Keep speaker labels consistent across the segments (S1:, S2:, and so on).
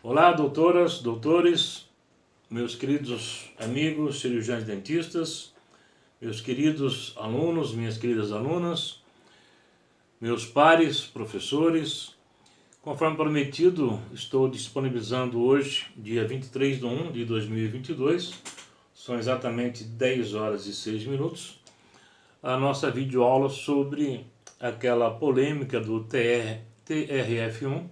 S1: Olá, doutoras, doutores, meus queridos amigos cirurgiões dentistas, meus queridos alunos, minhas queridas alunas, meus pares, professores. Conforme prometido, estou disponibilizando hoje, dia 23/1 de 2022, são exatamente 10 horas e 6 minutos, a nossa videoaula sobre aquela polêmica do TRF1,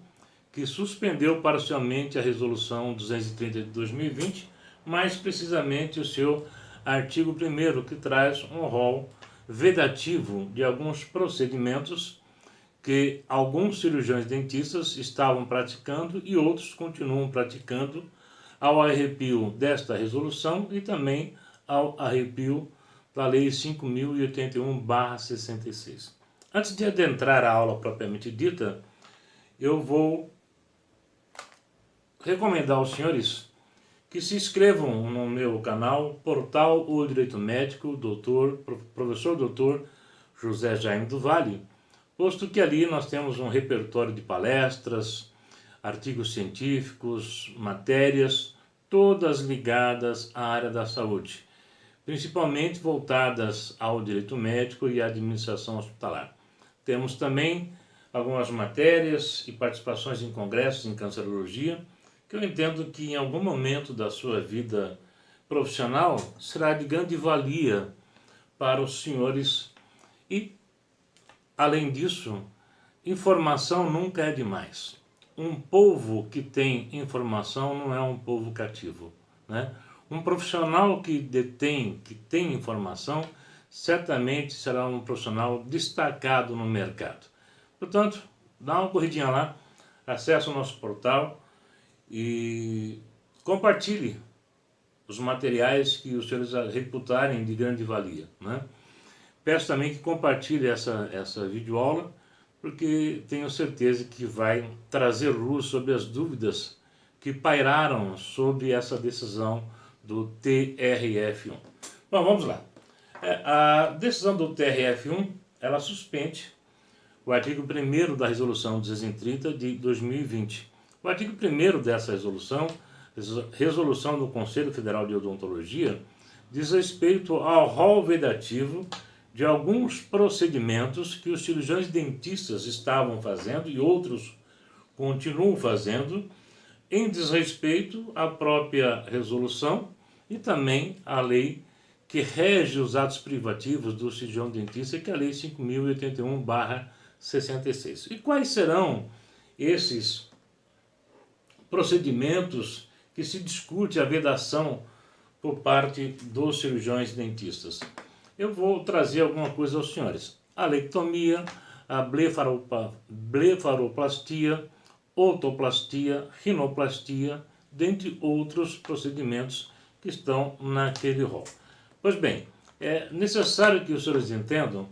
S1: que suspendeu parcialmente a resolução 230 de 2020, mais precisamente o seu artigo 1º, que traz um rol vedativo de alguns procedimentos que alguns cirurgiões dentistas estavam praticando e outros continuam praticando, ao arrepio desta resolução e também ao arrepio da Lei 5.081/66. Antes de adentrar a aula propriamente dita, eu vou recomendar aos senhores que se inscrevam no meu canal Portal O Direito Médico, professor doutor José Jaime do Vale, posto que ali nós temos um repertório de palestras, artigos científicos, matérias, todas ligadas à área da saúde, principalmente voltadas ao direito médico e à administração hospitalar. Temos também algumas matérias e participações em congressos em cancerologia, que eu entendo que em algum momento da sua vida profissional será de grande valia para os senhores. E, além disso, informação nunca é demais. Um povo que tem informação não é um povo cativo, né? Um profissional que tem informação, certamente será um profissional destacado no mercado. Portanto, dá uma corridinha lá, acesse o nosso portal e compartilhe os materiais que os senhores reputarem de grande valia, né? Peço também que compartilhe essa videoaula, porque tenho certeza que vai trazer luz sobre as dúvidas que pairaram sobre essa decisão do TRF1. Bom, vamos lá. A decisão do TRF1, ela suspende o artigo 1º da Resolução 230 de 2020. O artigo 1º dessa resolução do Conselho Federal de Odontologia, diz respeito ao rol vedativo de alguns procedimentos que os cirurgiões dentistas estavam fazendo e outros continuam fazendo, em desrespeito à própria resolução e também à lei que rege os atos privativos do cirurgião dentista, que é a Lei 5.081/66. E quais serão esses procedimentos que se discute a vedação por parte dos cirurgiões dentistas? Eu vou trazer alguma coisa aos senhores. A lectomia, a blefaroplastia, otoplastia, rinoplastia, dentre outros procedimentos que estão naquele rol. Pois bem, é necessário que os senhores entendam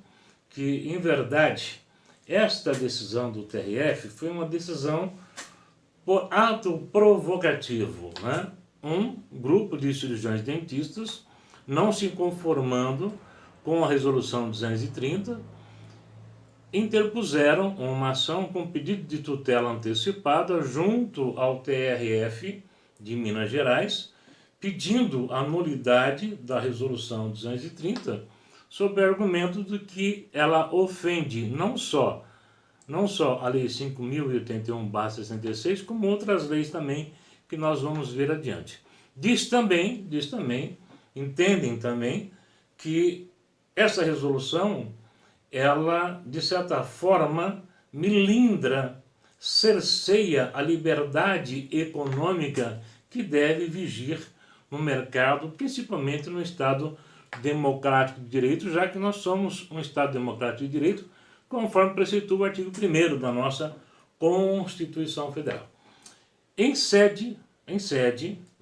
S1: que, em verdade, esta decisão do TRF foi uma decisão por ato provocativo, né? Um grupo de cirurgiões dentistas, não se conformando com a resolução 230, interpuseram uma ação com pedido de tutela antecipada junto ao TRF de Minas Gerais, pedindo a nulidade da resolução 230, sob o argumento de que ela ofende não só a Lei 5.081/66, como outras leis também que nós vamos ver adiante. Entendem também que essa resolução, ela, de certa forma, milindra, cerceia a liberdade econômica que deve vigir no mercado, principalmente no Estado Democrático de Direito, já que nós somos um Estado Democrático de Direito, conforme preceitua o artigo 1º da nossa Constituição Federal. Em sede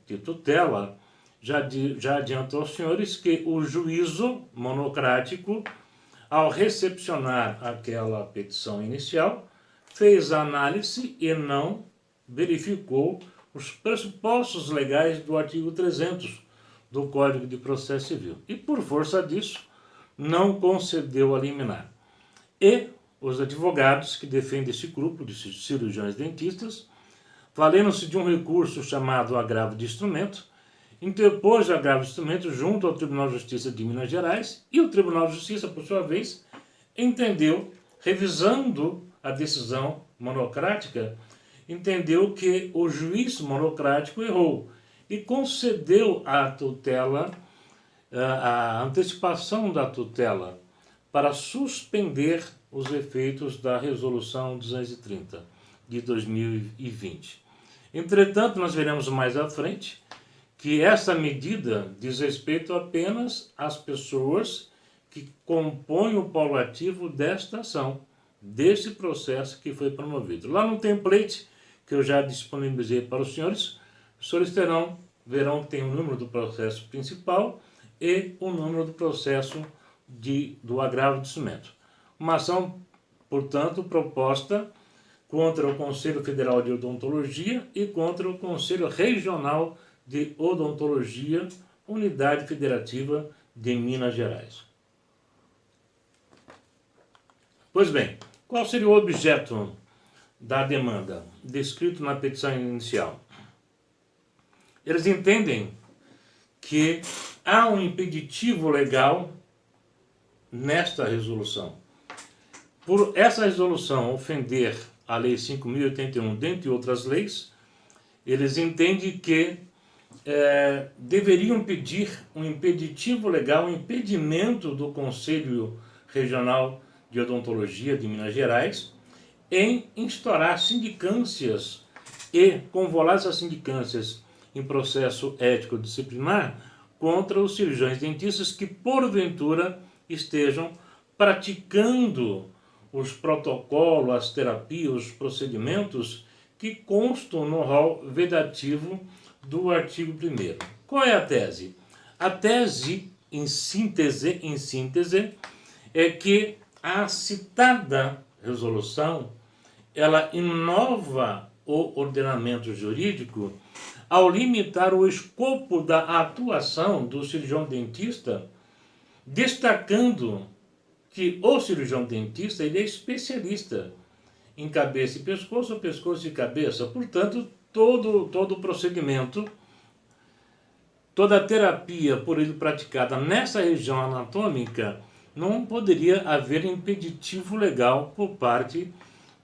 S1: de tutela, já adianto aos senhores que o juízo monocrático, ao recepcionar aquela petição inicial, fez a análise e não verificou os pressupostos legais do artigo 300 do Código de Processo Civil. E, por força disso, não concedeu a liminar. E os advogados que defendem esse grupo de cirurgiões dentistas valendo-se de um recurso chamado agravo de instrumento, interpôs o agravo de instrumento junto ao Tribunal de Justiça de Minas Gerais e o Tribunal de Justiça, por sua vez, entendeu, revisando a decisão monocrática, entendeu que o juiz monocrático errou e concedeu a tutela, a antecipação da tutela, para suspender os efeitos da Resolução 230 de 2020. Entretanto, nós veremos mais à frente que essa medida diz respeito apenas às pessoas que compõem o polo ativo desta ação, desse processo que foi promovido. Lá no template que eu já disponibilizei para os senhores verão que tem o número do processo principal e o número do processo do agravo de instrumento. Uma ação, portanto, proposta contra o Conselho Federal de Odontologia e contra o Conselho Regional de Odontologia, Unidade Federativa de Minas Gerais. Pois bem, qual seria o objeto da demanda descrito na petição inicial? Eles entendem que há um impeditivo legal nesta resolução. Por essa resolução ofender a Lei 5.081, dentre outras leis, eles entendem que deveriam pedir um impeditivo legal, um impedimento do Conselho Regional de Odontologia de Minas Gerais em instaurar sindicâncias e convolar essas sindicâncias em processo ético disciplinar contra os cirurgiões dentistas que porventura estejam praticando os protocolos, as terapias, os procedimentos que constam no rol vedativo do artigo 1º. Qual é a tese? A tese, em síntese, é que a citada resolução, ela inova o ordenamento jurídico ao limitar o escopo da atuação do cirurgião dentista, destacando que o cirurgião dentista ele é especialista em cabeça e pescoço, ou pescoço e cabeça. Portanto, todo o procedimento, toda a terapia por ele praticada nessa região anatômica, não poderia haver impeditivo legal por parte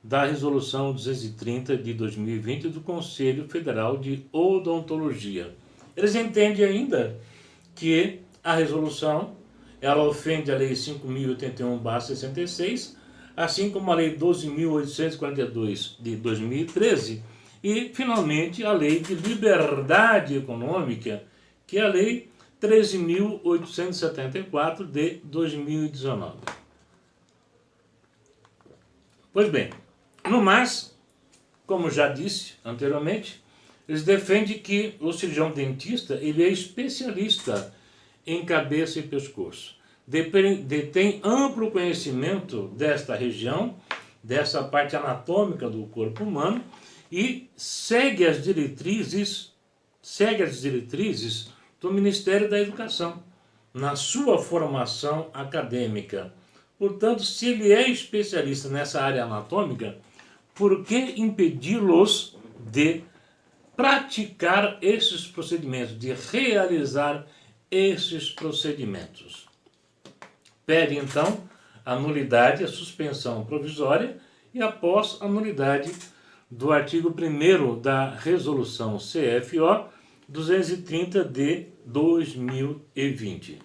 S1: da Resolução 230 de 2020 do Conselho Federal de Odontologia. Eles entendem ainda que a resolução ela ofende a Lei 5.081/66, assim como a Lei 12.842 de 2013 e, finalmente, a Lei de Liberdade Econômica, que é a Lei 13.874 de 2019. Pois bem, no mais, como já disse anteriormente, eles defendem que o cirurgião dentista ele é especialista em cabeça e pescoço. Detém amplo conhecimento desta região, dessa parte anatômica do corpo humano e segue as diretrizes do Ministério da Educação na sua formação acadêmica. Portanto, se ele é especialista nessa área anatômica, por que impedi-los de praticar esses procedimentos, de realizar esses procedimentos? Pede, então, a nulidade, a suspensão provisória e, após a nulidade do artigo 1º da Resolução CFO 230 de 2020.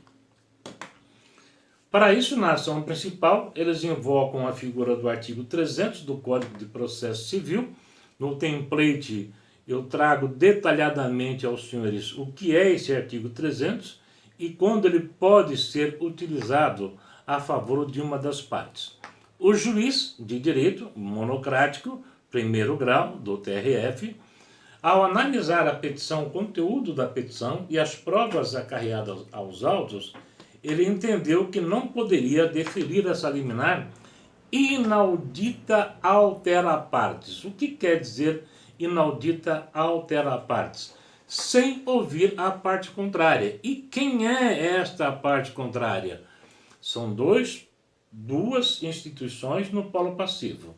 S1: Para isso, na ação principal, eles invocam a figura do artigo 300 do Código de Processo Civil. No template, eu trago detalhadamente aos senhores o que é esse artigo 300 e quando ele pode ser utilizado a favor de uma das partes. O juiz de direito monocrático, primeiro grau, do TRF, ao analisar a petição, o conteúdo da petição e as provas acarreadas aos autos, ele entendeu que não poderia deferir essa liminar inaudita altera partes. O que quer dizer inaudita altera partes? Sem ouvir a parte contrária. E quem é esta parte contrária? São duas instituições no polo passivo.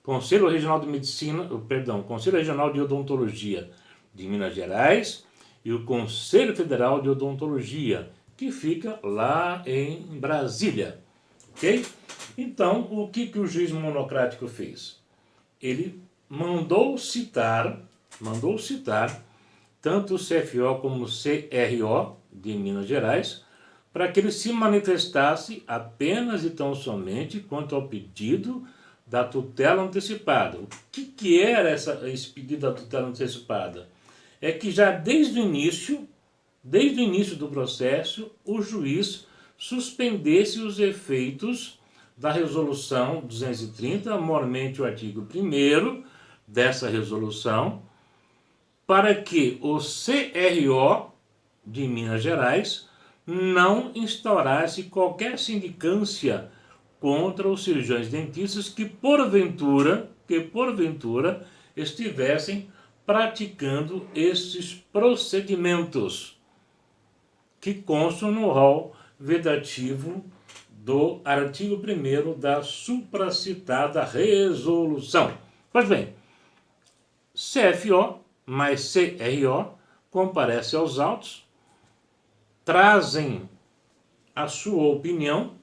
S1: Conselho Regional de Medicina, perdão, Conselho Regional de Odontologia de Minas Gerais e o Conselho Federal de Odontologia, que fica lá em Brasília, ok? Então, o que o juiz monocrático fez? Ele mandou citar tanto o CFO como o CRO de Minas Gerais, para que ele se manifestasse apenas e tão somente quanto ao pedido da tutela antecipada. O que era esse pedido da tutela antecipada? É que já desde o início do processo, o juiz suspendesse os efeitos da resolução 230, mormente o artigo 1º dessa resolução, para que o CRO de Minas Gerais não instaurasse qualquer sindicância contra os cirurgiões dentistas que porventura estivessem praticando esses procedimentos que constam no rol vedativo do artigo 1º da supracitada resolução. Pois bem, CFO mais CRO comparece aos autos, trazem a sua opinião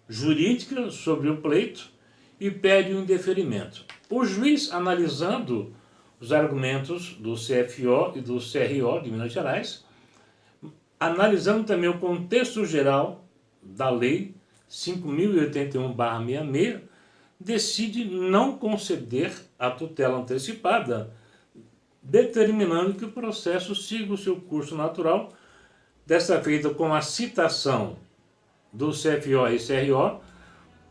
S1: jurídica sobre o pleito e pede o indeferimento. O juiz, analisando os argumentos do CFO e do CRO de Minas Gerais, analisando também o contexto geral da Lei 5.081/66, decide não conceder a tutela antecipada, determinando que o processo siga o seu curso natural, desta feita com a citação do CFO e CRO,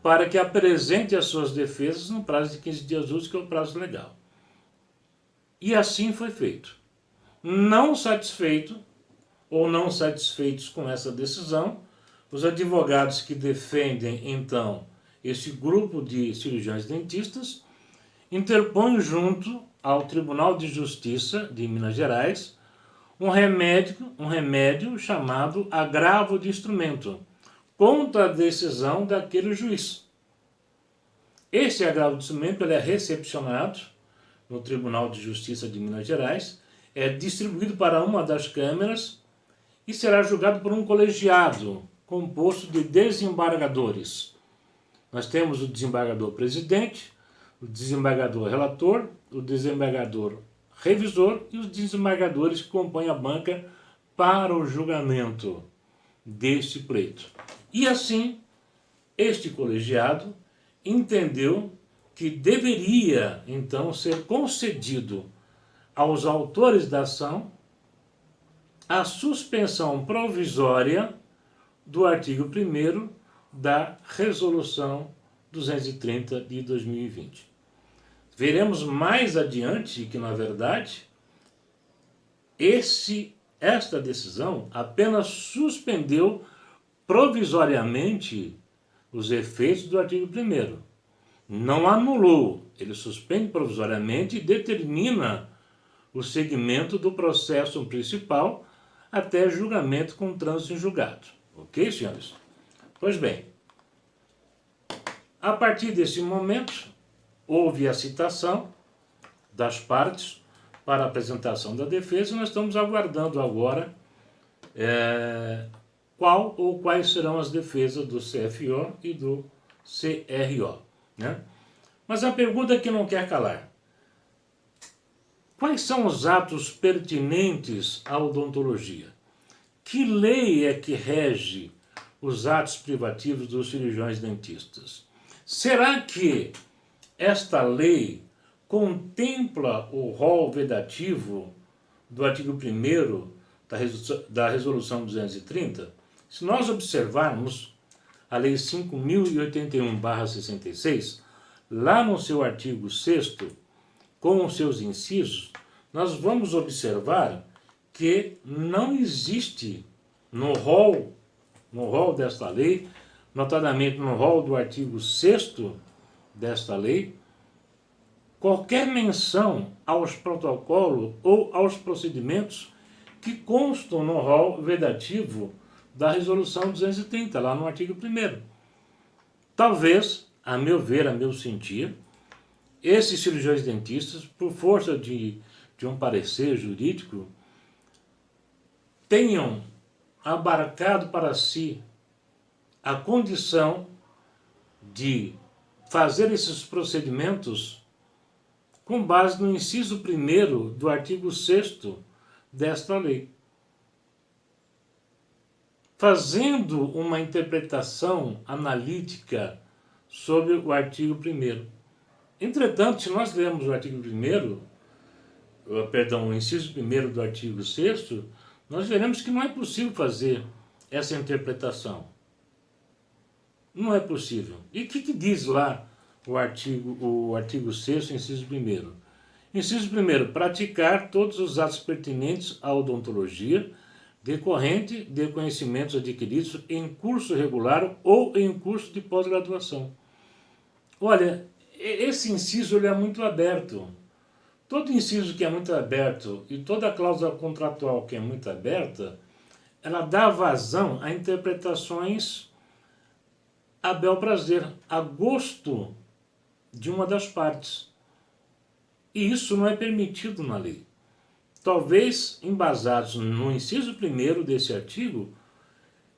S1: para que apresente as suas defesas no prazo de 15 dias úteis, que é o prazo legal. E assim foi feito. Não satisfeitos com essa decisão, os advogados que defendem, então, esse grupo de cirurgiões dentistas interpõem junto ao Tribunal de Justiça de Minas Gerais um remédio chamado agravo de instrumento contra a decisão daquele juiz. Esse agravo de instrumento ele é recepcionado no Tribunal de Justiça de Minas Gerais, é distribuído para uma das câmeras e será julgado por um colegiado composto de desembargadores. Nós temos o desembargador presidente, o desembargador relator, o desembargador revisor e os desembargadores que compõem a banca para o julgamento deste pleito. E assim, este colegiado entendeu que deveria, então, ser concedido aos autores da ação a suspensão provisória do artigo 1º da Resolução 230 de 2020. Veremos mais adiante que, na verdade, esta decisão apenas suspendeu provisoriamente os efeitos do artigo 1º. Não anulou, ele suspende provisoriamente e determina o segmento do processo principal até julgamento com trânsito em julgado. Ok, senhores? Pois bem, a partir desse momento, houve a citação das partes para a apresentação da defesa e nós estamos aguardando agora qual ou quais serão as defesas do CFO e do CRO. Né? Mas a pergunta que não quer calar: quais são os atos pertinentes à odontologia? Que lei é que rege os atos privativos dos cirurgiões dentistas? Será que esta lei contempla o rol vedativo do artigo 1º da Resolução 230? Se nós observarmos a Lei 5.081/66, lá no seu artigo 6º, com os seus incisos, nós vamos observar que não existe no rol desta lei, notadamente no rol do artigo 6º desta lei, qualquer menção aos protocolos ou aos procedimentos que constam no rol vedativo da Resolução 230, lá no artigo 1º. Talvez, a meu ver, a meu sentir, esses cirurgiões dentistas, por força de um parecer jurídico, tenham abarcado para si a condição de fazer esses procedimentos com base no inciso 1º do artigo 6º desta lei, fazendo uma interpretação analítica sobre o artigo 1º. Entretanto, se nós lermos o artigo 1º, o inciso 1º do artigo 6º, nós veremos que não é possível fazer essa interpretação. Não é possível. E o que diz lá o artigo 6º, inciso 1º? Inciso 1º, praticar todos os atos pertinentes à odontologia, decorrente de conhecimentos adquiridos em curso regular ou em curso de pós-graduação. Olha, esse inciso ele é muito aberto. Todo inciso que é muito aberto e toda cláusula contratual que é muito aberta, ela dá vazão a interpretações a bel prazer, a gosto de uma das partes. E isso não é permitido na lei. Talvez, embasados no inciso 1º desse artigo,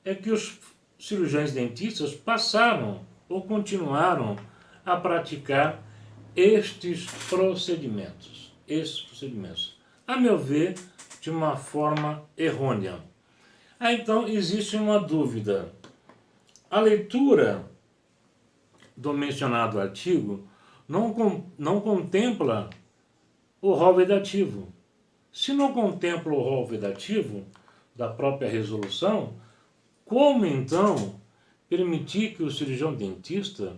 S1: é que os cirurgiões dentistas passaram ou continuaram a praticar estes procedimentos. A meu ver, de uma forma errônea. Então, existe uma dúvida. A leitura do mencionado artigo não contempla o rol vedativo. Se não contempla o rol vedativo da própria resolução, como então permitir que o cirurgião dentista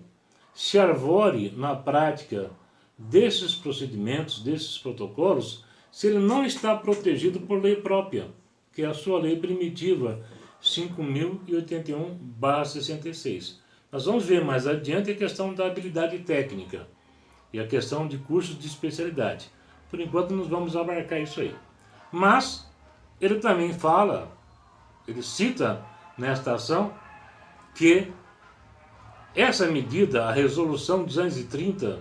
S1: se arvore na prática desses procedimentos, desses protocolos, se ele não está protegido por lei própria, que é a sua lei primitiva 5.081/66. Nós vamos ver mais adiante a questão da habilidade técnica e a questão de cursos de especialidade. Por enquanto, nós vamos abarcar isso aí. Mas, ele também ele cita nesta ação, que essa medida, a resolução 230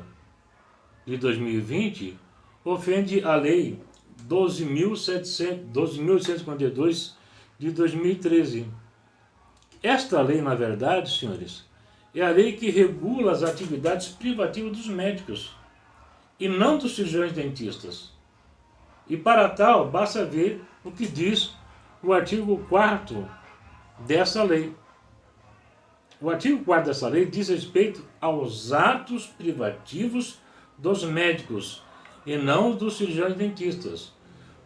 S1: de 2020, ofende a lei 12.852 de 2013. Esta lei, na verdade, senhores, é a lei que regula as atividades privativas dos médicos e não dos cirurgiões dentistas. E para tal, basta ver o que diz o artigo 4º dessa lei. O artigo 4º dessa lei diz respeito aos atos privativos dos médicos e não dos cirurgiões dentistas.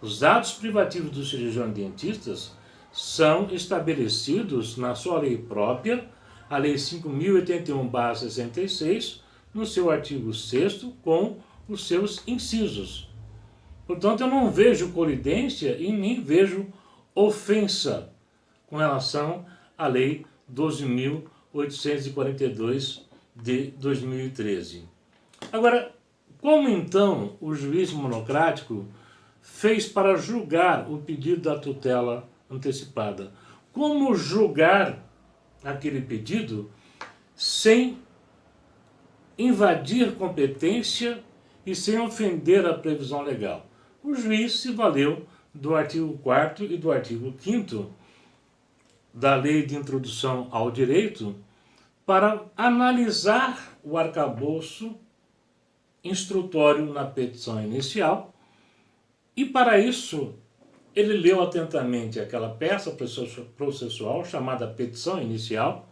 S1: Os atos privativos dos cirurgiões dentistas são estabelecidos na sua lei própria, a Lei 5.081/66, no seu artigo 6º, com os seus incisos. Portanto, eu não vejo colidência e nem vejo ofensa com relação à Lei 12.842 de 2013. Agora, como então o juiz monocrático fez para julgar o pedido da tutela antecipada? Como julgar aquele pedido sem invadir competência e sem ofender a previsão legal? O juiz se valeu do artigo 4º e do artigo 5º da Lei de Introdução ao Direito para analisar o arcabouço instrutório na petição inicial, e para isso ele leu atentamente aquela peça processual chamada petição inicial,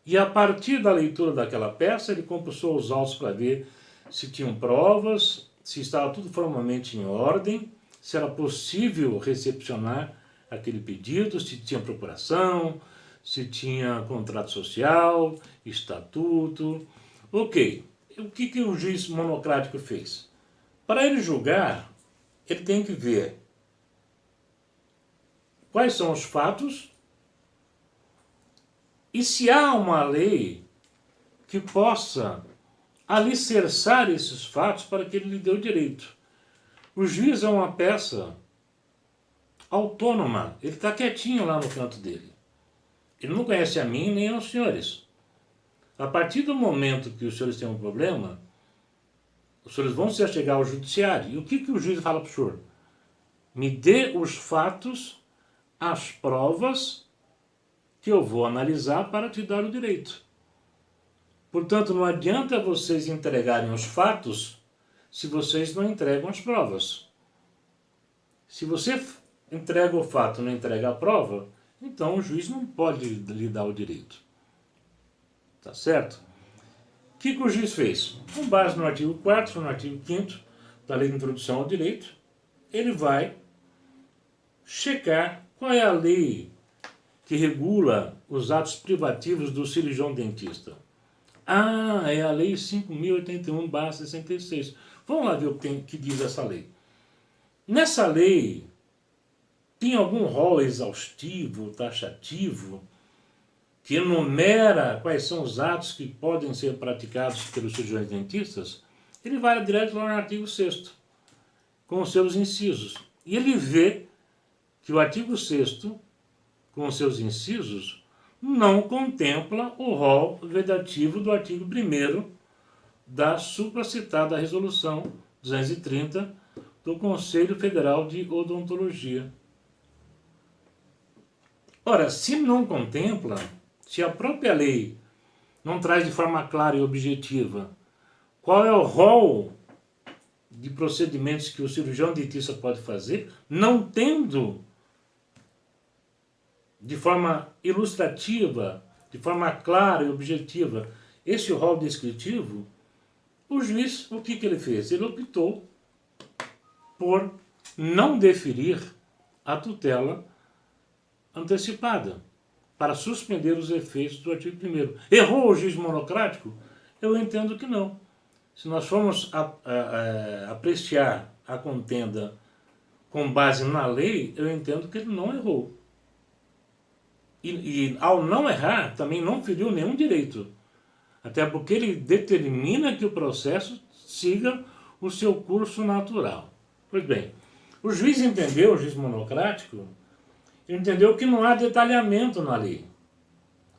S1: e a partir da leitura daquela peça ele compulsou os autos para ver se tinham provas, se estava tudo formalmente em ordem, se era possível recepcionar aquele pedido, se tinha procuração, se tinha contrato social, estatuto. Ok, o que o juiz monocrático fez? Para ele julgar, ele tem que ver quais são os fatos e se há uma lei que possa alicerçar esses fatos para que ele lhe dê o direito. O juiz é uma peça autônoma, ele está quietinho lá no canto dele. Ele não conhece a mim nem aos senhores. A partir do momento que os senhores têm um problema, Os senhores vão se achegar ao judiciário. E o que o juiz fala para o senhor? Me dê os fatos, as provas que eu vou analisar para te dar o direito. Portanto, não adianta vocês entregarem os fatos se vocês não entregam as provas. Se você entrega o fato e não entrega a prova, então o juiz não pode lhe dar o direito. Tá certo? O que o juiz fez? Com base no artigo 4º, no artigo 5º da Lei de Introdução ao Direito, ele vai checar qual é a lei que regula os atos privativos do cirurgião dentista. Ah, é a Lei 5.081/66. Vamos lá ver o que diz essa lei. Nessa lei, tem algum rol exaustivo, taxativo, que enumera quais são os atos que podem ser praticados pelos cirurgiões dentistas? Ele vai direto lá no artigo 6º, com os seus incisos. E ele vê que o artigo 6º, com os seus incisos, não contempla o rol vedativo do artigo 1º da supracitada Resolução 230 do Conselho Federal de Odontologia. Ora, se não contempla, se a própria lei não traz de forma clara e objetiva qual é o rol de procedimentos que o cirurgião dentista pode fazer, não tendo de forma ilustrativa, de forma clara e objetiva, esse rol descritivo, o juiz, o que ele fez? Ele optou por não deferir a tutela antecipada, para suspender os efeitos do artigo 1º. Errou o juiz monocrático? Eu entendo que não. Se nós formos apreciar a contenda com base na lei, eu entendo que ele não errou. E ao não errar, também não feriu nenhum direito. Até porque ele determina que o processo siga o seu curso natural. Pois bem, o juiz entendeu, o juiz monocrático, entendeu que não há detalhamento na lei.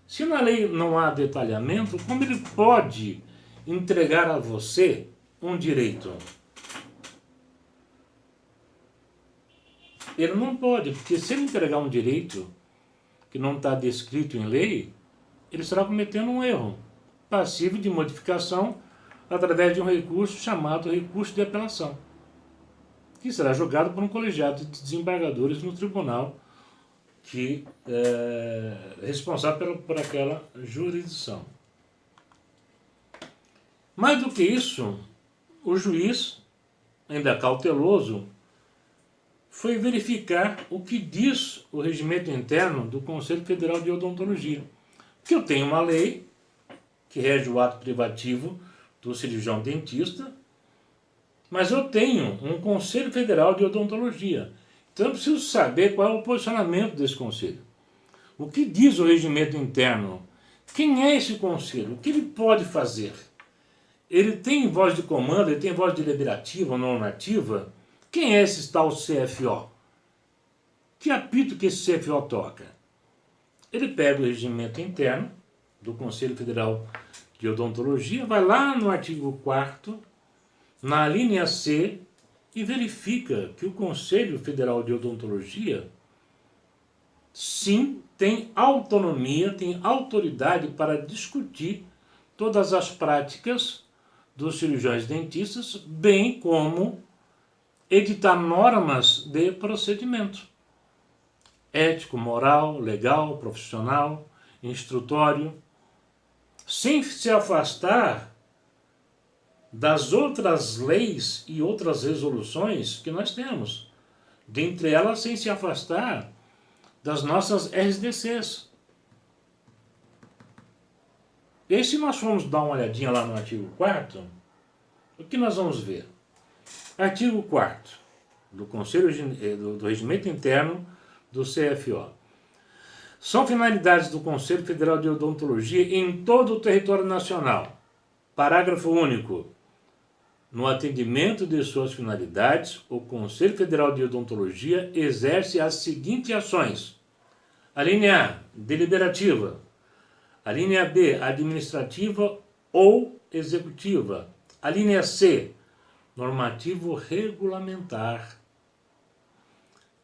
S1: Se na lei não há detalhamento, como ele pode entregar a você um direito? Ele não pode, porque se ele entregar um direito que não está descrito em lei, ele estará cometendo um erro, passível de modificação através de um recurso chamado recurso de apelação, que será julgado por um colegiado de desembargadores no tribunal que é responsável por aquela jurisdição. Mais do que isso, o juiz, ainda cauteloso, foi verificar o que diz o regimento interno do Conselho Federal de Odontologia. Porque eu tenho uma lei que rege o ato privativo do cirurgião dentista, mas eu tenho um Conselho Federal de Odontologia. Então eu preciso saber qual é o posicionamento desse conselho. O que diz o regimento interno? Quem é esse conselho? O que ele pode fazer? Ele tem voz de comando, ele tem voz deliberativa ou normativa? Quem é esse tal CFO? Que apito que esse CFO toca? Ele pega o regimento interno do Conselho Federal de Odontologia, vai lá no artigo 4º, na linha C, e verifica que o Conselho Federal de Odontologia, sim, tem autonomia, tem autoridade para discutir todas as práticas dos cirurgiões dentistas, bem como editar normas de procedimento ético, moral, legal, profissional, instrutório, sem se afastar das outras leis e outras resoluções que nós temos, dentre elas sem se afastar das nossas RDCs. E aí, se nós formos dar uma olhadinha lá no artigo 4º, o que nós vamos ver? Artigo 4º do Conselho do Regimento Interno do CFO. São finalidades do Conselho Federal de Odontologia em todo o território nacional. Parágrafo único. No atendimento de suas finalidades, o Conselho Federal de Odontologia exerce as seguintes ações. A linha A, deliberativa. A linha B, administrativa ou executiva. A linha C, normativo regulamentar.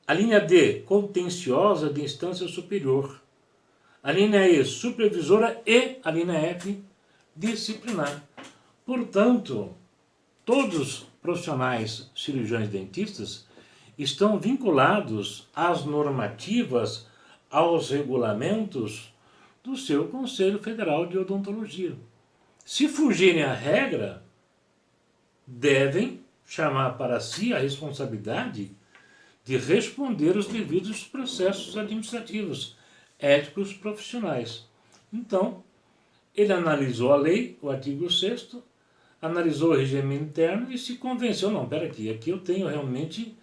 S1: A linha D, contenciosa de instância superior. A linha E, supervisora, e a linha F, disciplinar. Portanto, todos os profissionais cirurgiões dentistas estão vinculados às normativas, aos regulamentos do seu Conselho Federal de Odontologia. Se fugirem à regra, devem chamar para si a responsabilidade de responder os devidos processos administrativos, éticos, profissionais. Então, ele analisou a lei, o artigo 6º, analisou o regime interno e se convenceu, não, aqui eu tenho realmente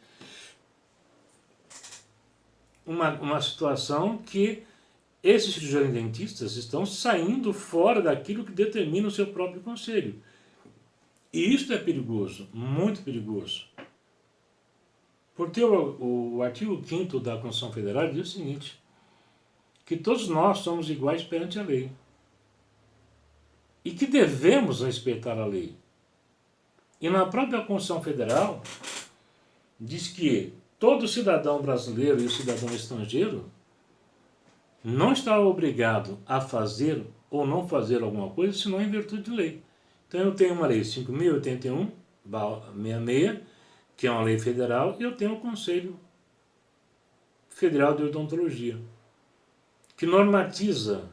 S1: uma situação que esses cirurgiões dentistas estão saindo fora daquilo que determina o seu próprio conselho. E isso é perigoso, muito perigoso. Porque o artigo 5º da Constituição Federal diz o seguinte, que todos nós somos iguais perante a lei. E que devemos respeitar a lei. E na própria Constituição Federal diz que todo cidadão brasileiro e o cidadão estrangeiro não está obrigado a fazer ou não fazer alguma coisa, senão em virtude de lei. Então eu tenho uma lei 5.081/66, que é uma lei federal, e eu tenho o Conselho Federal de Odontologia, que normatiza,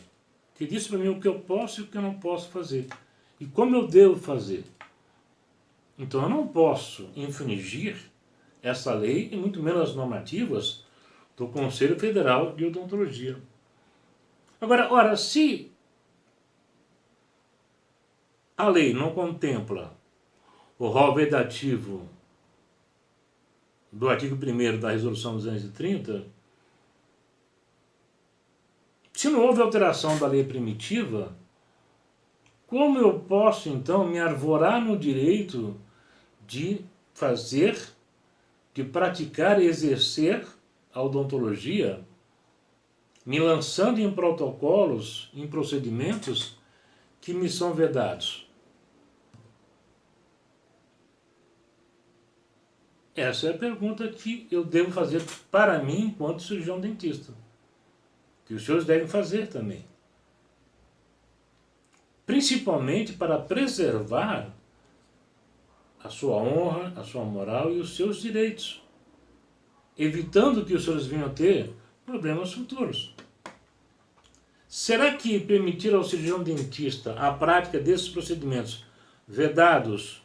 S1: que diz para mim o que eu posso e o que eu não posso fazer, e como eu devo fazer. Então eu não posso infringir essa lei, e muito menos as normativas do Conselho Federal de Odontologia. Agora, se a lei não contempla o rol vedativo do artigo 1º da Resolução 230, se não houve alteração da lei primitiva, como eu posso, então, me arvorar no direito de fazer, de praticar e exercer a odontologia, me lançando em protocolos, em procedimentos que me são vedados? Essa é a pergunta que eu devo fazer para mim enquanto cirurgião dentista, que os senhores devem fazer também. Principalmente para preservar a sua honra, a sua moral e os seus direitos, evitando que os senhores venham a ter problemas futuros. Será que permitir ao cirurgião dentista a prática desses procedimentos vedados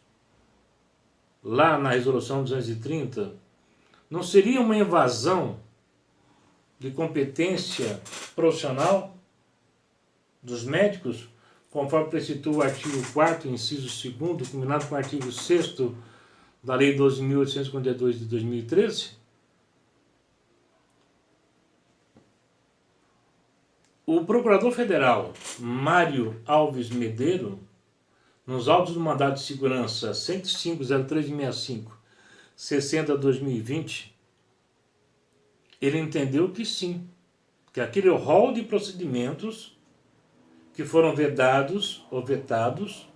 S1: lá na Resolução 230 não seria uma invasão de competência profissional dos médicos, conforme precitou o artigo 4º, inciso 2º, combinado com o artigo 6º da Lei 12.852 de 2013? O Procurador Federal Mário Alves Medeiros, nos autos do mandado de segurança 105.0365, 60/2020, ele entendeu que sim, que aquele rol de procedimentos que foram vedados ou vetados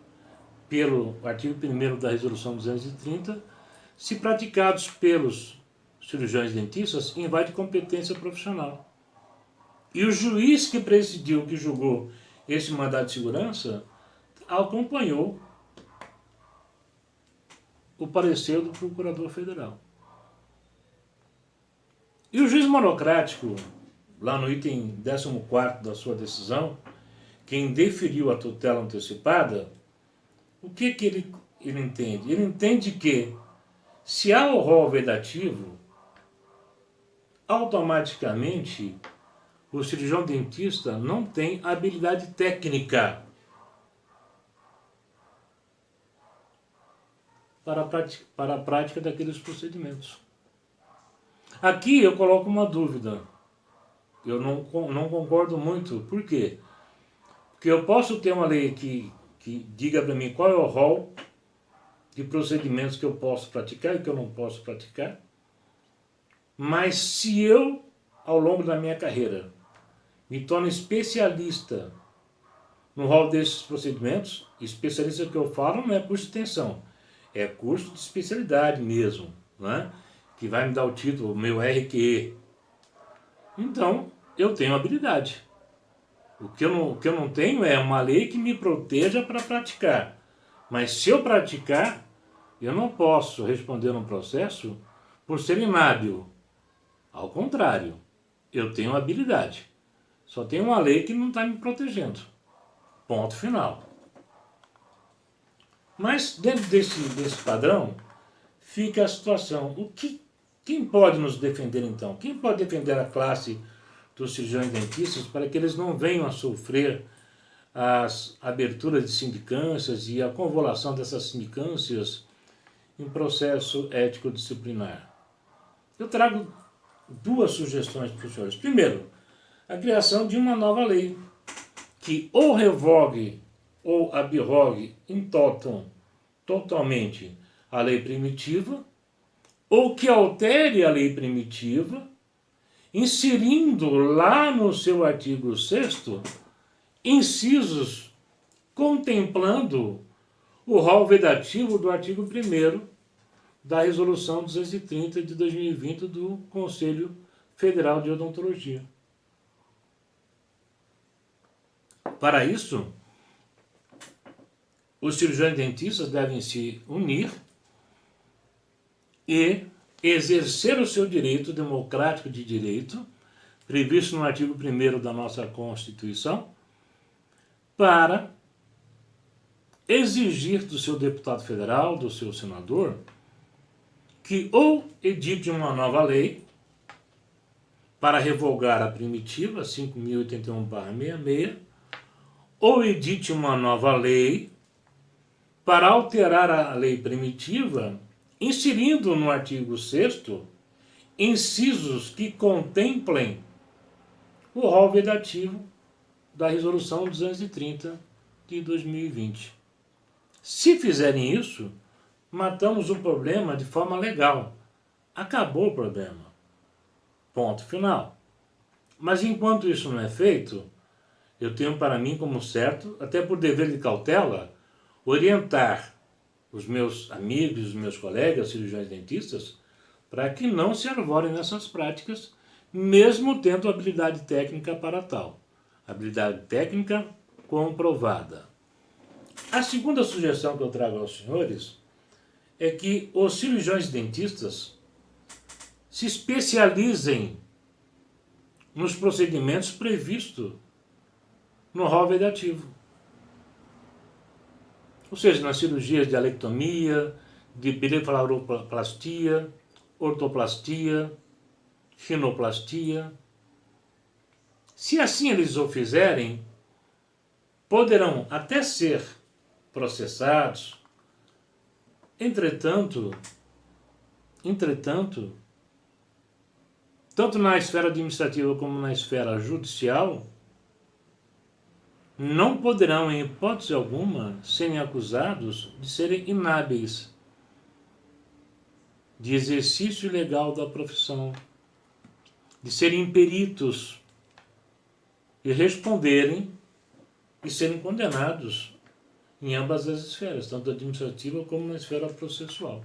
S1: pelo artigo 1º da Resolução 230, se praticados pelos cirurgiões dentistas, invade competência profissional. E o juiz que presidiu, que julgou esse mandado de segurança, acompanhou o parecer do Procurador Federal. E o juiz monocrático, lá no item 14º da sua decisão, quem deferiu a tutela antecipada, o que ele entende? Ele entende que, se há o rol vedativo, automaticamente o cirurgião dentista não tem habilidade técnica para a prática daqueles procedimentos. Aqui eu coloco uma dúvida. Eu não concordo muito. Por quê? Porque eu posso ter uma lei que diga para mim qual é o rol de procedimentos que eu posso praticar e que eu não posso praticar, mas se eu, ao longo da minha carreira, me torno especialista no rol desses procedimentos, especialista que eu falo não é por extensão, É curso de especialidade mesmo, né? Que vai me dar o título, meu RQE. Então, eu tenho habilidade. O que eu não tenho é uma lei que me proteja para praticar. Mas se eu praticar, eu não posso responder no processo por ser inábil. Ao contrário, eu tenho habilidade. Só tem uma lei que não está me protegendo. Ponto final. Mas dentro desse padrão, fica a situação. Quem pode nos defender então? Quem pode defender a classe dos cirurgiões dentistas para que eles não venham a sofrer as aberturas de sindicâncias e a convolução dessas sindicâncias em processo ético-disciplinar? Eu trago duas sugestões para os senhores. Primeiro, a criação de uma nova lei que ou revogue ou abrogue in totum totalmente a lei primitiva, ou que altere a lei primitiva, inserindo lá no seu artigo 6º incisos contemplando o rol vedativo do artigo 1º da Resolução 230 de 2020 do Conselho Federal de Odontologia. Para isso, os cirurgiões dentistas devem se unir e exercer o seu direito democrático de direito, previsto no artigo 1º da nossa Constituição, para exigir do seu deputado federal, do seu senador, que ou edite uma nova lei para revogar a primitiva 5.081/66, ou edite uma nova lei para alterar a lei primitiva, inserindo no artigo 6º incisos que contemplem o rol vedativo da Resolução 230 de 2020. Se fizerem isso, matamos o problema de forma legal. Acabou o problema. Ponto final. Mas enquanto isso não é feito, eu tenho para mim como certo, até por dever de cautela, orientar os meus amigos, os meus colegas cirurgiões dentistas, para que não se arvorem nessas práticas, mesmo tendo habilidade técnica para tal. Habilidade técnica comprovada. A segunda sugestão que eu trago aos senhores é que os cirurgiões dentistas se especializem nos procedimentos previstos no rol vedativo. Ou seja, nas cirurgias de alectomia, de blefaroplastia, ortoplastia, rinoplastia. Se assim eles o fizerem, poderão até ser processados. Entretanto, tanto na esfera administrativa como na esfera judicial, não poderão, em hipótese alguma, serem acusados de serem inábeis de exercício ilegal da profissão, de serem peritos e responderem e serem condenados em ambas as esferas, tanto administrativa como na esfera processual.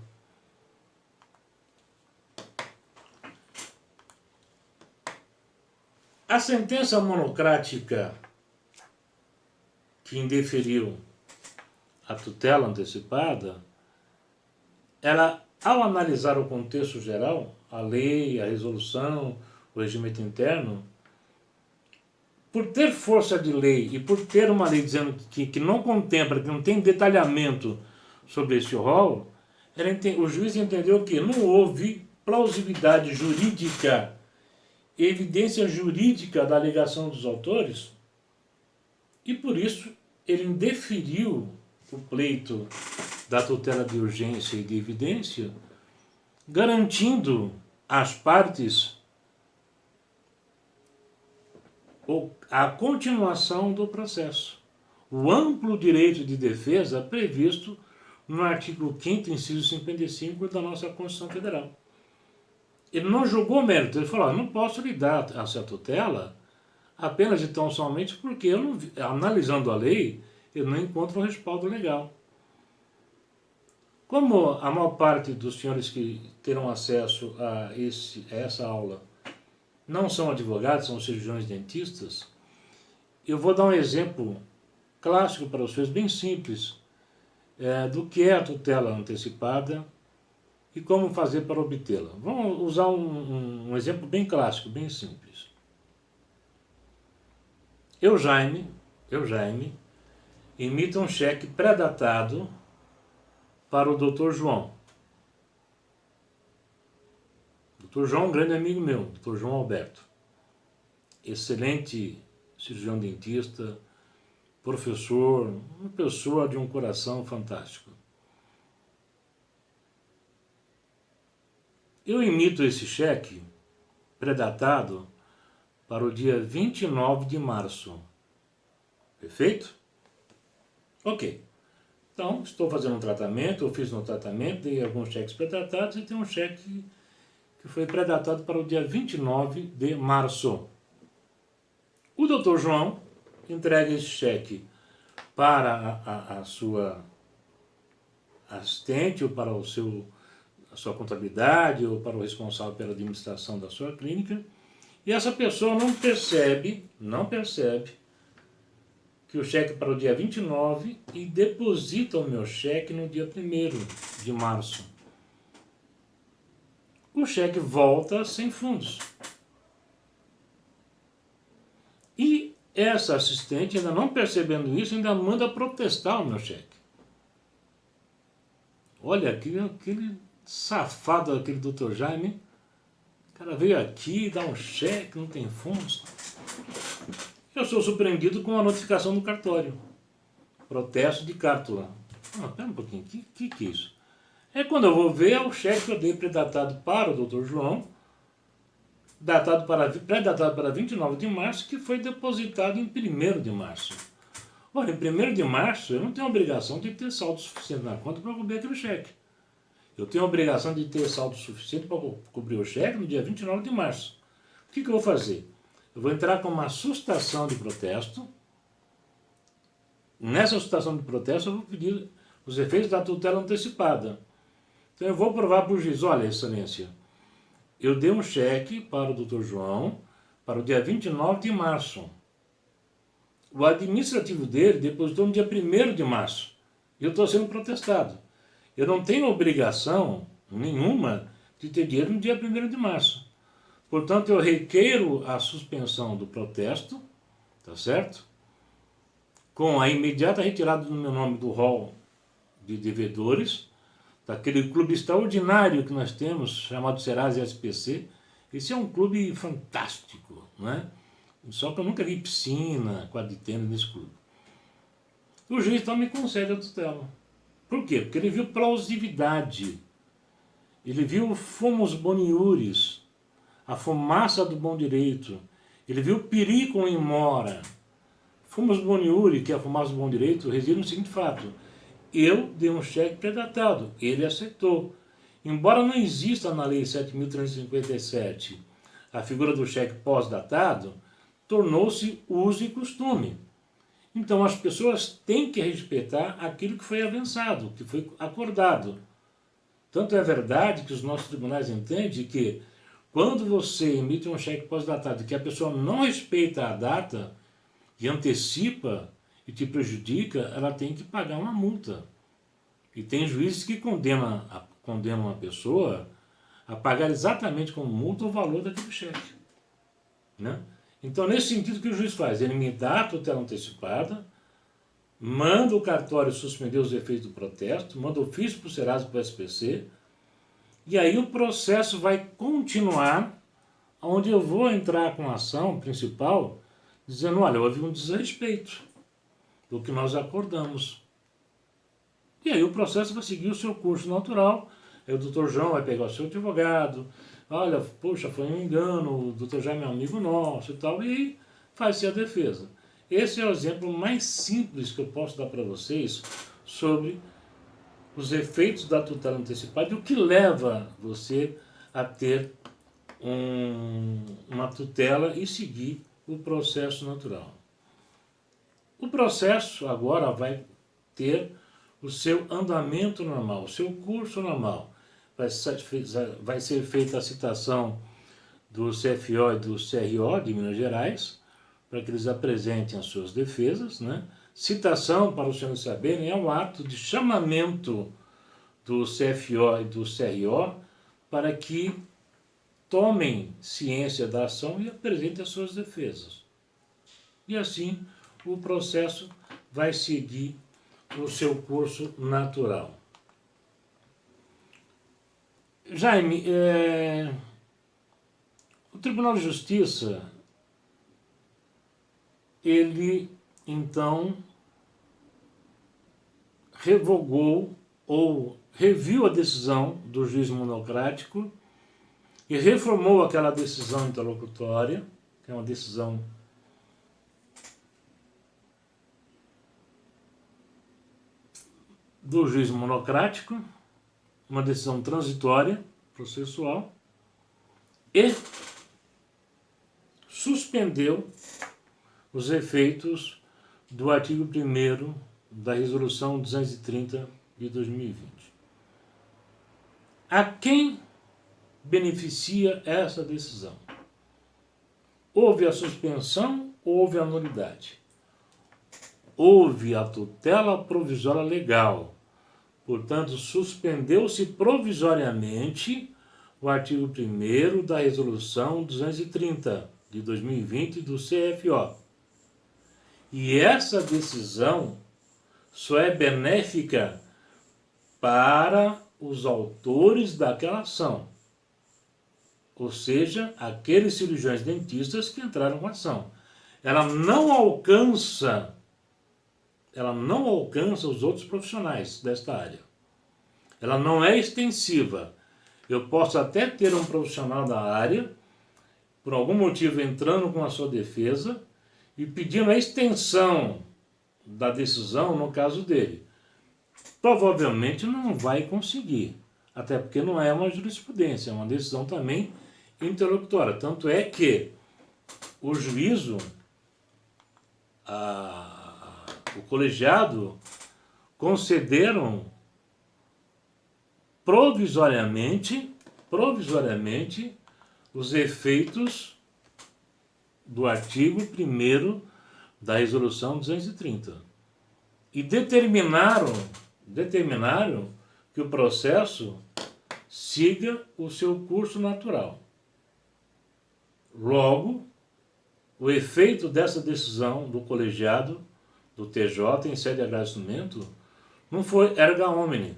S1: A sentença monocrática que indeferiu a tutela antecipada, ela, ao analisar o contexto geral, a lei, a resolução, o regimento interno, por ter força de lei e por ter uma lei dizendo que não contempla, que não tem detalhamento sobre esse rol, o juiz entendeu que não houve plausibilidade jurídica, evidência jurídica da alegação dos autores, e por isso ele indeferiu o pleito da tutela de urgência e de evidência, garantindo às partes a continuação do processo. O amplo direito de defesa previsto no artigo 5º, inciso 55 da nossa Constituição Federal. Ele não julgou mérito, ele falou, não posso lhe dar essa tutela apenas e tão somente porque eu não, analisando a lei, eu não encontro um respaldo legal. Como a maior parte dos senhores que terão acesso a essa aula não são advogados, são cirurgiões dentistas, eu vou dar um exemplo clássico para vocês, bem simples, do que é a tutela antecipada e como fazer para obtê-la. Vamos usar um exemplo bem clássico, bem simples. Eu, Jaime, emito um cheque pré-datado para o Dr. João. Dr. João é um grande amigo meu, Dr. João Alberto. Excelente cirurgião dentista, professor, uma pessoa de um coração fantástico. Eu emito esse cheque pré-datado para o dia 29 de março. Perfeito? Ok. Então, estou fazendo um tratamento, eu fiz um tratamento, dei alguns cheques pré-datados e tem um cheque que foi pré-datado para o dia 29 de março. O Dr. João entrega esse cheque para a sua assistente ou para a sua contabilidade ou para o responsável pela administração da sua clínica, e essa pessoa não percebe que o cheque é para o dia 29 e deposita o meu cheque no dia 1º de março. O cheque volta sem fundos. E essa assistente, ainda não percebendo isso, ainda manda protestar o meu cheque. Olha, aquele safado, aquele Dr. Jaime, o cara veio aqui, dá um cheque, não tem fundos. Eu sou surpreendido com a notificação do cartório. Protesto de cártula. Pera um pouquinho, que é isso? É quando eu vou ver o cheque que eu dei pré-datado para o Dr. João, pré-datado para 29 de março, que foi depositado em 1º de março. Ora, em 1º de março, eu não tenho a obrigação de ter saldo suficiente na conta para cobrir aquele cheque. Eu tenho a obrigação de ter saldo suficiente para cobrir o cheque no dia 29 de março. O que eu vou fazer? Eu vou entrar com uma sustação de protesto. Nessa sustação de protesto, eu vou pedir os efeitos da tutela antecipada. Então, eu vou provar para o juiz: olha, excelência, eu dei um cheque para o Dr. João para o dia 29 de março. O administrativo dele depositou no dia 1º de março. E eu estou sendo protestado. Eu não tenho obrigação nenhuma de ter dinheiro no dia 1º de março. Portanto, eu requeiro a suspensão do protesto, tá certo? Com a imediata retirada do meu nome do rol de devedores, daquele clube extraordinário que nós temos, chamado Serasa SPC. Esse é um clube fantástico, né? Só que eu nunca vi piscina, quadra de tênis nesse clube. O juiz então me concede a tutela. Por quê? Porque ele viu plausibilidade, ele viu fumus boniuris, a fumaça do bom direito, ele viu periculum in mora. Fumus boniuri, que é a fumaça do bom direito, reside no seguinte fato: eu dei um cheque pré-datado, ele aceitou. Embora não exista na Lei 7.357 a figura do cheque pós-datado, tornou-se uso e costume. Então as pessoas têm que respeitar aquilo que foi avançado, que foi acordado. Tanto é verdade que os nossos tribunais entendem que quando você emite um cheque pós-datado e que a pessoa não respeita a data e antecipa e te prejudica, ela tem que pagar uma multa. E tem juízes que condenam a pessoa a pagar exatamente como multa o valor daquele cheque, né? Então, nesse sentido, o que o juiz faz? Ele me dá a tutela antecipada, manda o cartório suspender os efeitos do protesto, manda ofício para o Serasa e para o SPC, e aí o processo vai continuar, onde eu vou entrar com a ação principal, dizendo: olha, houve um desrespeito do que nós acordamos. E aí o processo vai seguir o seu curso natural. Aí o Dr. João vai pegar o seu advogado: olha, poxa, foi um engano, o Dr. Jaime é amigo nosso e tal, e aí faz-se a defesa. Esse é o exemplo mais simples que eu posso dar para vocês sobre os efeitos da tutela antecipada e o que leva você a ter uma tutela e seguir o processo natural. O processo agora vai ter o seu andamento normal, o seu curso normal. Vai ser feita a citação do CFO e do CRO de Minas Gerais, para que eles apresentem as suas defesas, né? Citação, para os senhores saberem, é um ato de chamamento do CFO e do CRO para que tomem ciência da ação e apresentem as suas defesas. E assim o processo vai seguir o seu curso natural. Jaime, o Tribunal de Justiça, ele então revogou ou reviu a decisão do juiz monocrático e reformou aquela decisão interlocutória, que é uma decisão do juiz monocrático, uma decisão transitória, processual, e suspendeu os efeitos do artigo 1º da Resolução 230 de 2020. A quem beneficia essa decisão? Houve a suspensão, houve a nulidade. Houve a tutela provisória legal. Portanto, suspendeu-se provisoriamente o artigo 1º da Resolução 230 de 2020 do CFO. E essa decisão só é benéfica para os autores daquela ação, ou seja, aqueles cirurgiões dentistas que entraram com a ação. Ela não alcança os outros profissionais desta área. Ela não é extensiva. Eu posso até ter um profissional da área, por algum motivo entrando com a sua defesa e pedindo a extensão da decisão no caso dele. Provavelmente não vai conseguir, até porque não é uma jurisprudência, é uma decisão também interlocutória. Tanto é que o juízo, o colegiado, concederam provisoriamente os efeitos do artigo 1º da Resolução 230 e determinaram que o processo siga o seu curso natural. Logo, o efeito dessa decisão do colegiado do TJ em sede de agradecimento não foi erga omne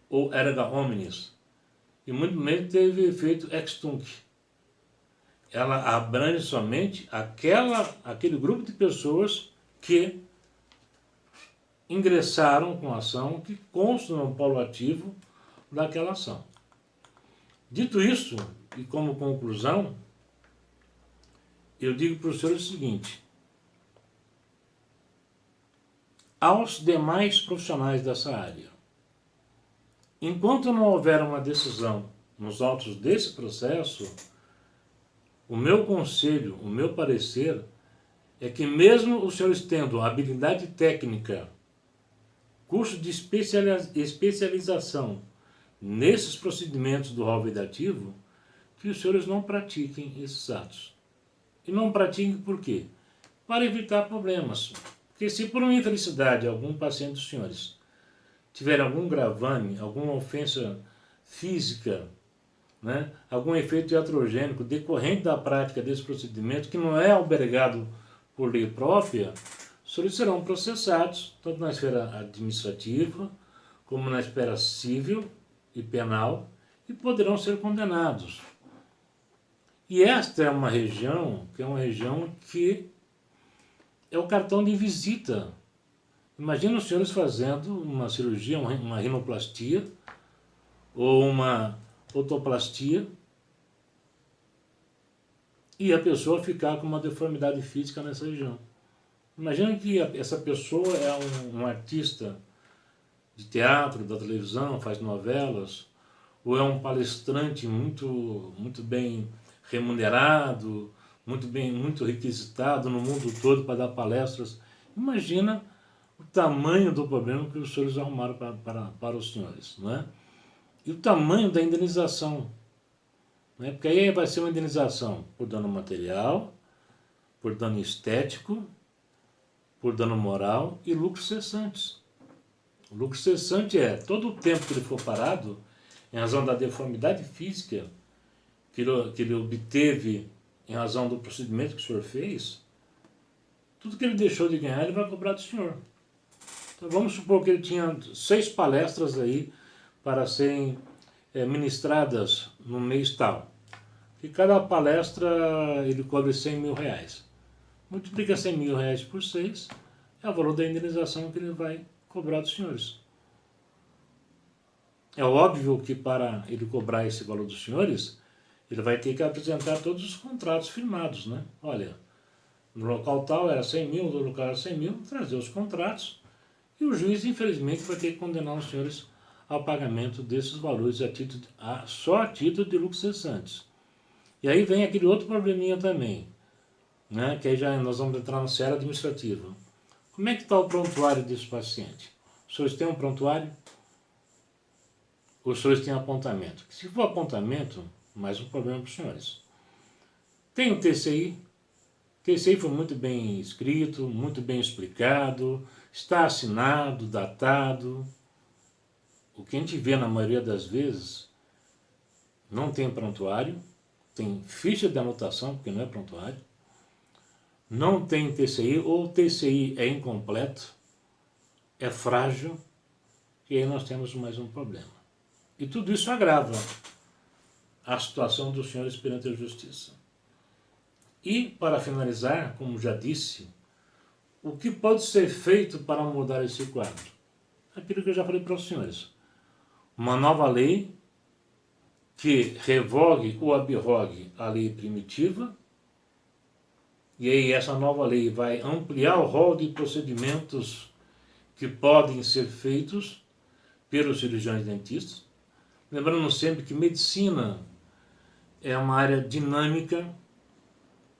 S1: ou erga omnes, e muito menos teve efeito ex tunc. Ela abrange somente aquele grupo de pessoas que ingressaram com a ação, que constam no polo ativo daquela ação. Dito isso, e como conclusão, eu digo para os senhores o seguinte: aos demais profissionais dessa área, enquanto não houver uma decisão nos autos desse processo, o meu conselho, o meu parecer, é que mesmo os senhores tendo habilidade técnica, curso de especialização nesses procedimentos do rol vedativo, que os senhores não pratiquem esses atos. E não pratiquem por quê? Para evitar problemas. Porque se por uma infelicidade algum paciente dos senhores tiver algum gravame, alguma ofensa física, né, algum efeito iatrogênico decorrente da prática desse procedimento, que não é albergado por lei própria, os senhores serão processados, tanto na esfera administrativa, como na esfera civil e penal, e poderão ser condenados. E esta é uma região que é o cartão de visita. Imagina os senhores fazendo uma cirurgia, uma rinoplastia, ou uma otoplastia, e a pessoa ficar com uma deformidade física nessa região. Imagina que essa pessoa é um artista de teatro, da televisão, faz novelas, ou é um palestrante muito bem remunerado, muito requisitado no mundo todo para dar palestras. Imagina o tamanho do problema que os senhores arrumaram para os senhores, não é? E o tamanho da indenização, né? Porque aí vai ser uma indenização por dano material, por dano estético, por dano moral e lucros cessantes. O lucro cessante é todo o tempo que ele for parado, em razão da deformidade física que ele obteve em razão do procedimento que o senhor fez, tudo que ele deixou de ganhar, ele vai cobrar do senhor. Então vamos supor que ele tinha 6 palestras aí para serem ministradas no mês tal. E cada palestra ele cobre 100 mil reais. Multiplica 100 mil reais por 6, é o valor da indenização que ele vai cobrar dos senhores. É óbvio que para ele cobrar esse valor dos senhores, ele vai ter que apresentar todos os contratos firmados, né? Olha, no local tal era 100 mil, no local era 100 mil, trazer os contratos, e o juiz, infelizmente, vai ter que condenar os senhores ao pagamento desses valores só a título de lucros cessantes. E aí vem aquele outro probleminha também, né? Que aí já nós vamos entrar na seara administrativa. Como é que está o prontuário desse paciente? Os senhores têm um prontuário? Os senhores têm apontamento? Se for apontamento, mais um problema para os senhores. Tem o TCI? O TCI foi muito bem escrito, muito bem explicado, está assinado, datado. O que a gente vê na maioria das vezes, não tem prontuário, tem ficha de anotação, porque não é prontuário, não tem TCI, ou o TCI é incompleto, é frágil, e aí nós temos mais um problema. E tudo isso agrava a situação dos senhores perante a justiça. E, para finalizar, como já disse, o que pode ser feito para mudar esse quadro? Aquilo que eu já falei para os senhores. Uma nova lei que revogue ou abrogue a lei primitiva, e aí essa nova lei vai ampliar o rol de procedimentos que podem ser feitos pelos cirurgiões dentistas. Lembrando sempre que medicina é uma área dinâmica,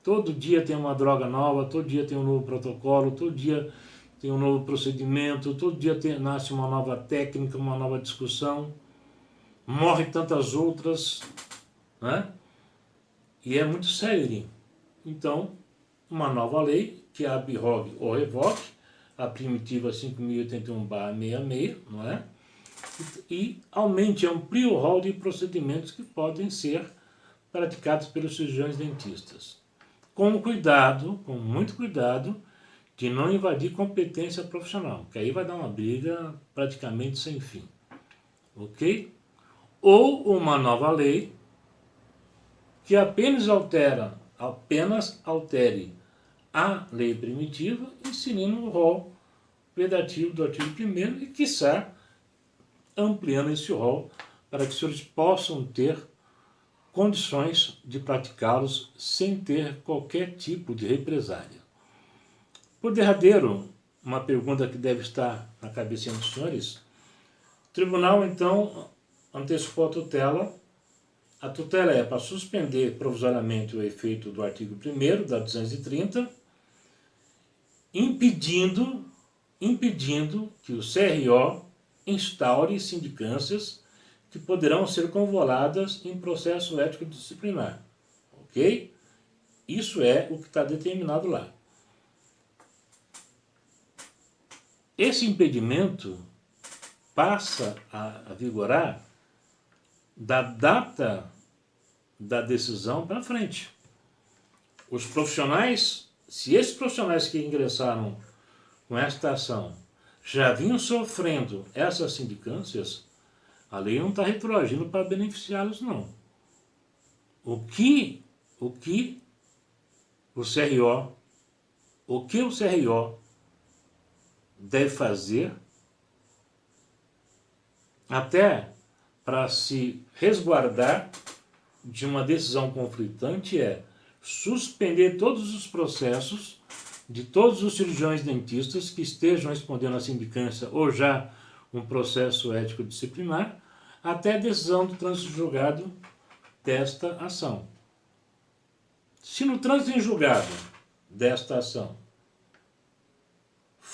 S1: todo dia tem uma droga nova, todo dia tem um novo protocolo, todo dia tem um novo procedimento, todo dia nasce uma nova técnica, uma nova discussão, morre tantas outras, né? E é muito sério. Então, uma nova lei que abrogue ou revogue a primitiva 5.081/66, não é? E aumente, amplie o rol de procedimentos que podem ser praticados pelos cirurgiões dentistas. Com cuidado, com muito cuidado, de não invadir competência profissional, que aí vai dar uma briga praticamente sem fim. Ok? Ou uma nova lei que apenas altere a lei primitiva, inserindo o rol predativo do artigo 1º e, quiçá, ampliando esse rol para que os senhores possam ter condições de praticá-los sem ter qualquer tipo de represália. Por derradeiro, uma pergunta que deve estar na cabecinha dos senhores: o tribunal, então, antecipou a tutela. A tutela é para suspender provisoriamente o efeito do artigo 1º da 230, impedindo que o CRO instaure sindicâncias que poderão ser convoladas em processo ético disciplinar. Ok? Isso é o que está determinado lá. Esse impedimento passa a vigorar da data da decisão para frente. Os profissionais, se esses profissionais que ingressaram com esta ação já vinham sofrendo essas sindicâncias, a lei não está retroagindo para beneficiá-los, não. O que o CRO deve fazer até para se resguardar de uma decisão conflitante é suspender todos os processos de todos os cirurgiões dentistas que estejam respondendo à sindicância ou já um processo ético disciplinar, até a decisão do trânsito em julgado desta ação. Se no trânsito em julgado desta ação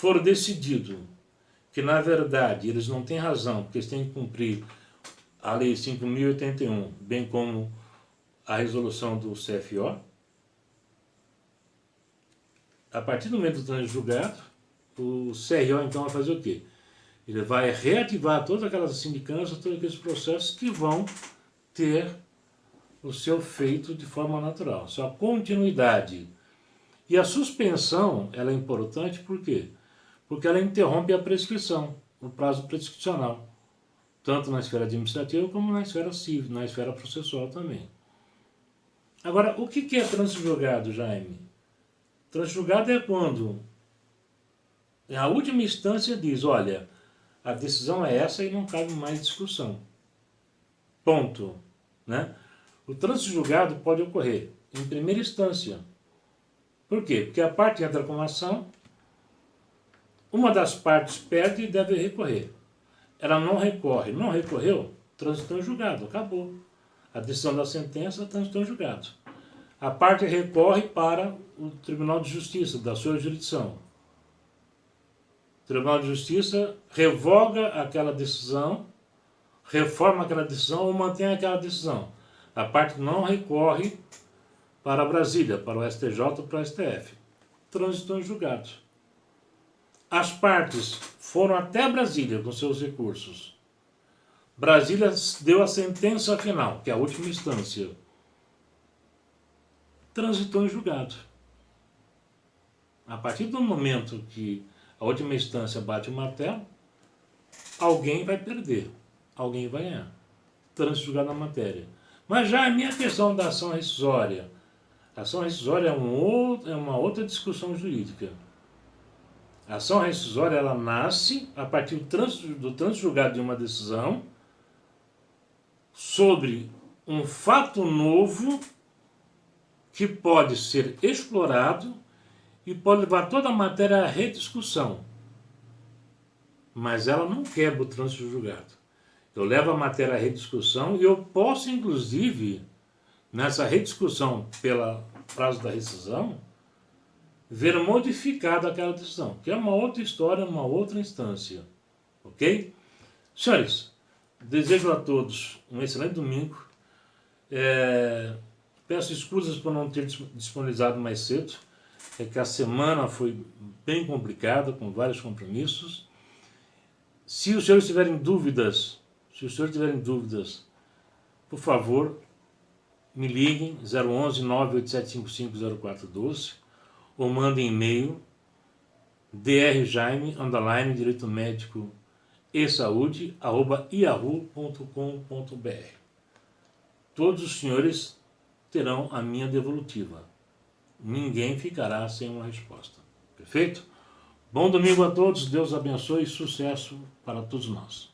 S1: for decidido que, na verdade, eles não têm razão, porque eles têm que cumprir a Lei 5.081, bem como a resolução do CFO, a partir do momento do trânsito julgado, o CRO então vai fazer o quê? Ele vai reativar todas aquelas sindicâncias, todos aqueles processos que vão ter o seu feito de forma natural, sua continuidade. E a suspensão, ela é importante por quê? Porque ela interrompe a prescrição, o prazo prescricional, tanto na esfera administrativa como na esfera civil, na esfera processual também. Agora, o que é trânsito julgado, Jaime? Trânsito julgado é quando a última instância diz, olha, a decisão é essa e não cabe mais discussão. Ponto. Né? O trânsito julgado pode ocorrer em primeira instância. Por quê? Porque a parte entra com ação, uma das partes perde e deve recorrer. Ela não recorre, não recorreu, trânsito em julgado, acabou. A decisão da sentença, trânsito em julgado. A parte recorre para o Tribunal de Justiça, da sua jurisdição. O Tribunal de Justiça revoga aquela decisão, reforma aquela decisão ou mantém aquela decisão. A parte não recorre para Brasília, para o STJ ou para o STF. Trânsito em julgado. As partes foram até Brasília com seus recursos. Brasília deu a sentença final, que é a última instância. Transitou em julgado. A partir do momento que a última instância bate o martelo, alguém vai perder, alguém vai ganhar. Trânsito julgado na matéria. Mas já a minha questão da ação rescisória. A ação rescisória é uma outra discussão jurídica. A ação rescisória, ela nasce a partir do trânsito julgado de uma decisão sobre um fato novo que pode ser explorado e pode levar toda a matéria à rediscussão. Mas ela não quebra o trânsito julgado. Eu levo a matéria à rediscussão e eu posso, inclusive, nessa rediscussão pelo prazo da rescisão, ver modificada aquela decisão, que é uma outra história, uma outra instância. Ok? Senhores, desejo a todos um excelente domingo. Peço desculpas por não ter disponibilizado mais cedo. É que a semana foi bem complicada, com vários compromissos. Se os senhores tiverem dúvidas, por favor, me liguem 011 98755 0412 ou mandem e-mail drjaime_direito médico e saúde @yahoo.com.br. Todos os senhores terão a minha devolutiva. Ninguém ficará sem uma resposta. Perfeito? Bom domingo a todos, Deus abençoe e sucesso para todos nós.